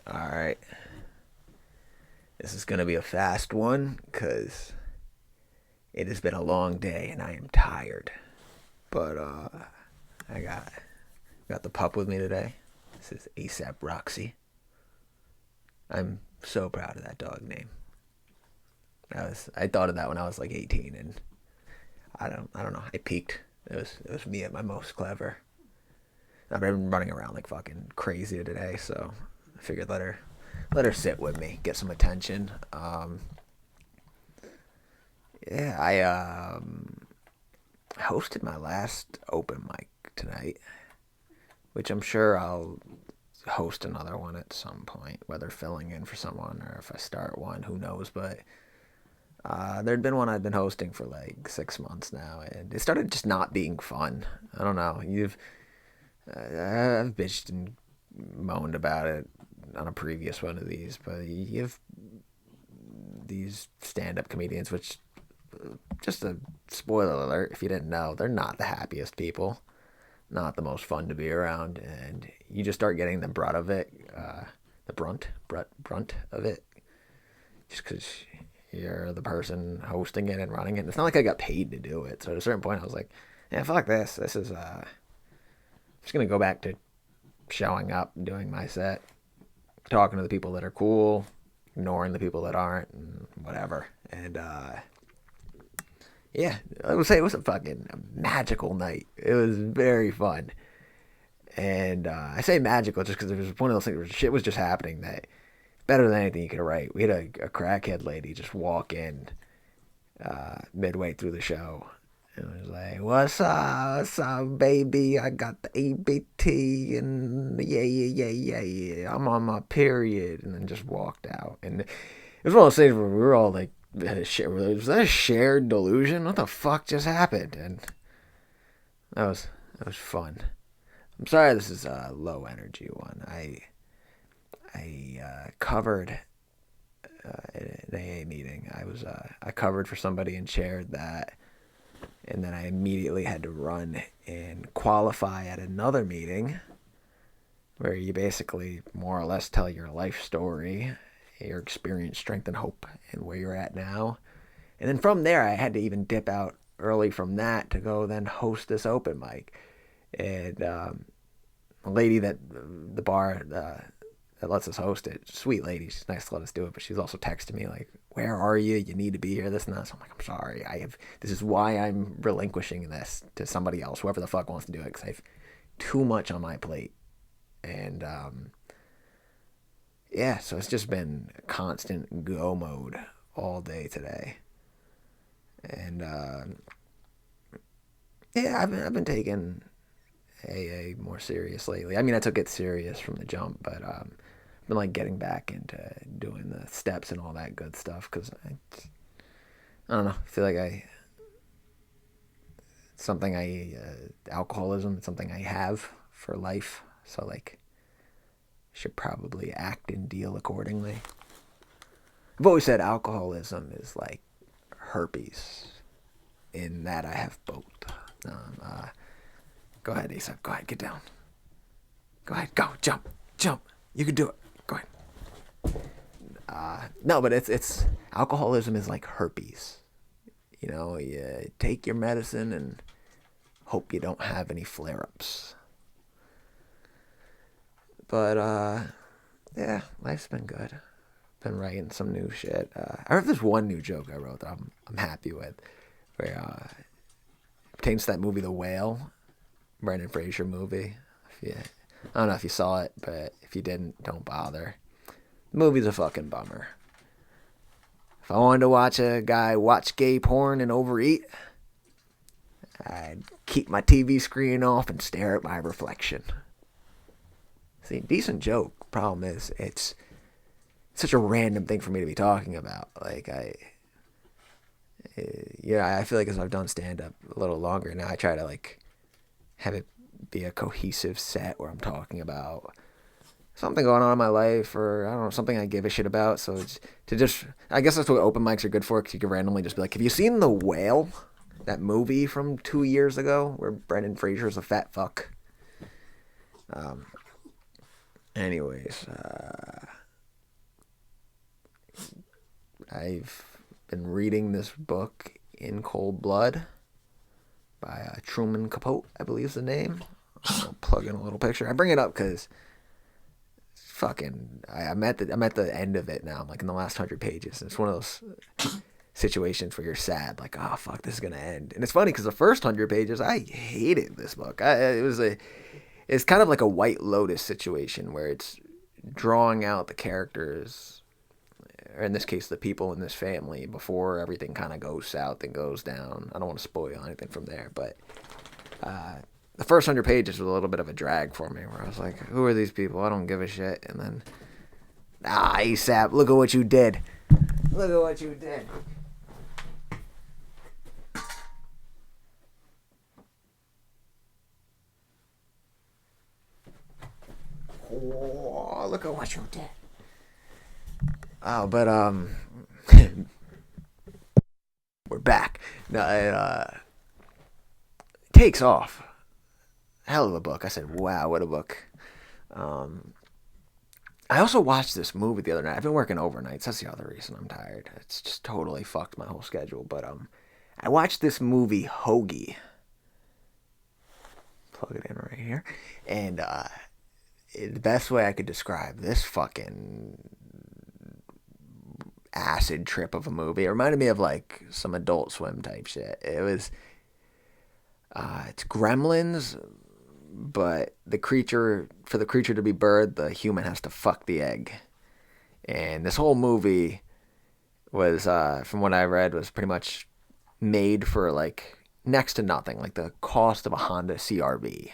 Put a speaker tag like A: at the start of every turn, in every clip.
A: Alright. This is going to be a fast one because it has been a long day and I am tired. But I got the pup with me today. This is ASAP Roxy. I'm so proud of that dog name. I thought of that when I was like 18 and I don't know. I peaked. It was me at my most clever. I've been running around like fucking crazy today, so I figured let her sit with me, get some attention. Yeah, I hosted my last open mic tonight, which I'm sure I'll host another one at some point, whether filling in for someone or if I start one, who knows. But there'd been one I'd been hosting for like 6 months now, and it started just not being fun. I don't know. I've bitched and moaned about it on a previous one of these, but you have these stand-up comedians, which just a spoiler alert if you didn't know, they're not the happiest people, not the most fun to be around, and you just start getting the brunt of it, the brunt of it, just because you're the person hosting it and running it. And it's not like I got paid to do it, so at a certain point I was like, yeah, fuck this. This is just gonna go back to showing up, doing my set, talking to the people that are cool, ignoring the people that aren't, and whatever. And yeah, I would say it was a fucking magical night. It was very fun. And I say magical just because it was one of those things where shit was just happening that better than anything you could write. We had a crackhead lady just walk in midway through the show. And it was like, what's up, baby? I got the ABT and yeah. I'm on my period. And then just walked out. And it was one of those things where we were all like, was that a shared delusion? What the fuck just happened? And that was fun. I'm sorry this is a low energy one. I covered an AA meeting. I covered for somebody and shared that, and then I immediately had to run and qualify at another meeting where you basically more or less tell your life story, your experience, strength, and hope, and where you're at now. And then from there, I had to even dip out early from that to go then host this open mic. And a lady that the bar that lets us host it, sweet lady, she's nice to let us do it, but she's also texting me like, "Where are you? You need to be here." This and that. So I'm like, "I'm sorry. This is why I'm relinquishing this to somebody else, whoever the fuck wants to do it, because I have too much on my plate." And yeah, so it's just been constant go mode all day today. And yeah, I've been taking AA more serious lately. I mean, I took it serious from the jump, but I've been like getting back into doing the steps and all that good stuff because I don't know. I feel like something alcoholism. It's something I have for life. So like, I should probably act and deal accordingly. I've always said alcoholism is like herpes, in that I have both. Um, uh, Go ahead, ASAP. Go ahead, get down. Go ahead, go, jump. You can do it. Go ahead. No, but it's alcoholism is like herpes. You know, you take your medicine and hope you don't have any flare-ups. But yeah, life's been good. Been writing some new shit. I heard there's one new joke I wrote that I'm happy with, where it pertains to that movie The Whale, Brendan Fraser movie. I don't know if you saw it, but if you didn't, don't bother. The movie's a fucking bummer. If I wanted to watch a guy watch gay porn and overeat, I'd keep my TV screen off and stare at my reflection. See, decent joke. Problem is, it's such a random thing for me to be talking about. Like, yeah, I feel like as I've done stand up a little longer now, I try to like have it be a cohesive set where I'm talking about something going on in my life, or I don't know, something I give a shit about. So it's to just, I guess that's what open mics are good for, because you can randomly just be like, have you seen The Whale? That movie from 2 years ago where Brendan Fraser's a fat fuck. Um, anyways, I've been reading this book in cold blood by Truman Capote, I believe is the name. I'll plug in a little picture. I bring it up because fucking I'm at the end of it now. I'm like in the last 100 pages. It's one of those situations where you're sad, like, oh fuck, this is gonna end. And it's funny because the first 100 pages, I hated this book. It's kind of like a White Lotus situation where it's drawing out the characters, or in this case, the people in this family before everything kind of goes south and goes down. I don't want to spoil anything from there, but the first 100 pages was a little bit of a drag for me, where I was like, who are these people? I don't give a shit. And then, ASAP, look at what you did. Look at what you did. Oh, look at what you did. Oh, but we're back. No, it takes off. Hell of a book. I said, wow, what a book. I also watched this movie the other night. I've been working overnights. That's the other reason I'm tired. It's just totally fucked my whole schedule. But I watched this movie, Hoagie. Plug it in right here. And the best way I could describe this fucking acid trip of a movie, it reminded me of like some Adult Swim type shit. It's Gremlins, but the creature to be bird, the human has to fuck the egg. And this whole movie was, from what I read, was pretty much made for like next to nothing, like the cost of a Honda CRV.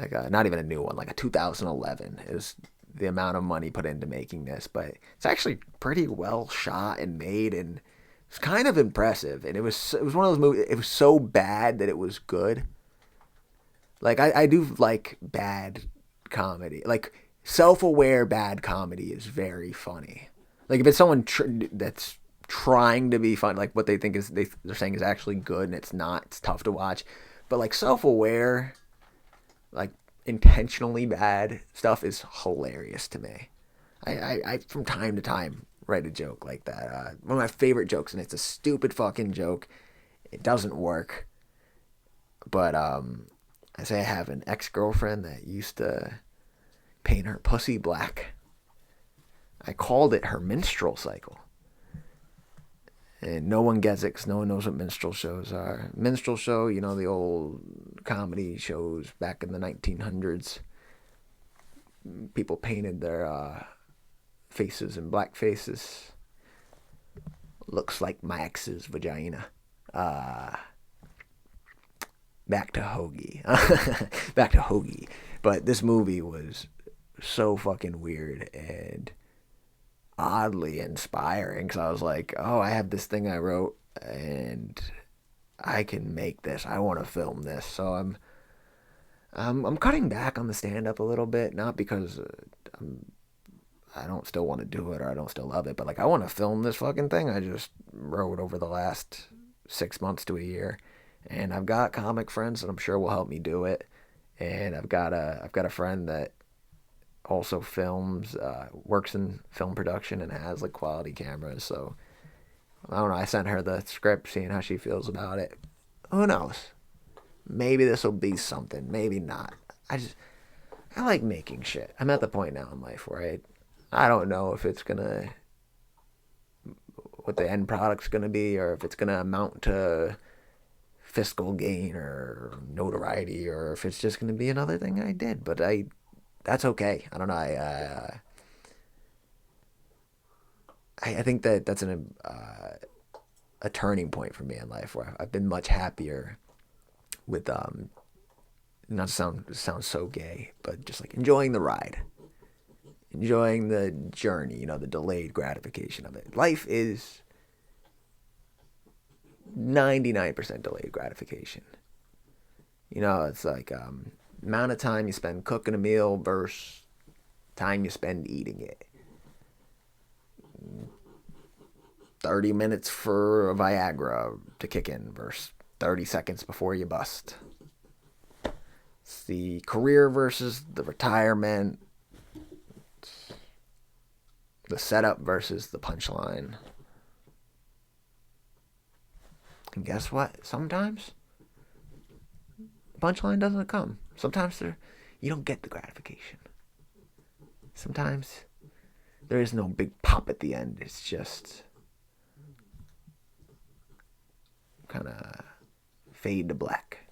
A: Like not even a new one, like a 2011 is the amount of money put into making this. But it's actually pretty well shot and made, and it's kind of impressive. And it was one of those movies. It was so bad that it was good. Like I do like bad comedy. Like self-aware bad comedy is very funny. Like if it's someone that's trying to be fun, like what they think is they're saying is actually good and it's not, it's tough to watch. But like self-aware, like intentionally bad stuff is hilarious to me. I from time to time write a joke like that. One of my favorite jokes, and it's a stupid fucking joke. It doesn't work. But I say I have an ex-girlfriend that used to paint her pussy black. I called it her minstrel cycle. And no one gets it because no one knows what minstrel shows are. Minstrel show, you know, the old comedy shows back in the 1900s. People painted their faces in black faces. Looks like my ex's vagina. Back to Hoagie. Back to Hoagie. But this movie was so fucking weird and oddly inspiring, because I was like, oh, I have this thing I wrote and I can make this. I want to film this. So I'm cutting back on the stand up a little bit, not because I don't still want to do it or I don't still love it, but like I want to film this fucking thing I just wrote over the last 6 months to a year. And I've got comic friends that I'm sure will help me do it. And I've got a friend that also films, works in film production and has like quality cameras. So I don't know. I sent her the script, seeing how she feels about it. Who knows? Maybe this will be something. Maybe not. I like making shit. I'm at the point now in life where I don't know if it's gonna, what the end product's gonna be, or if it's gonna amount to fiscal gain or notoriety, or if it's just gonna be another thing I did. But that's okay. I don't know. I think that's a turning point for me in life where I've been much happier with not to sound so gay, but just like enjoying the ride, enjoying the journey. You know, the delayed gratification of it. Life is 99% delayed gratification. You know, it's like amount of time you spend cooking a meal versus time you spend eating it. 30 minutes for a Viagra to kick in versus 30 seconds before you bust. It's the career versus the retirement. The setup versus the punchline. And guess what? Sometimes the punchline doesn't come. Sometimes you don't get the gratification. Sometimes there is no big pop at the end. It's just kind of fade to black.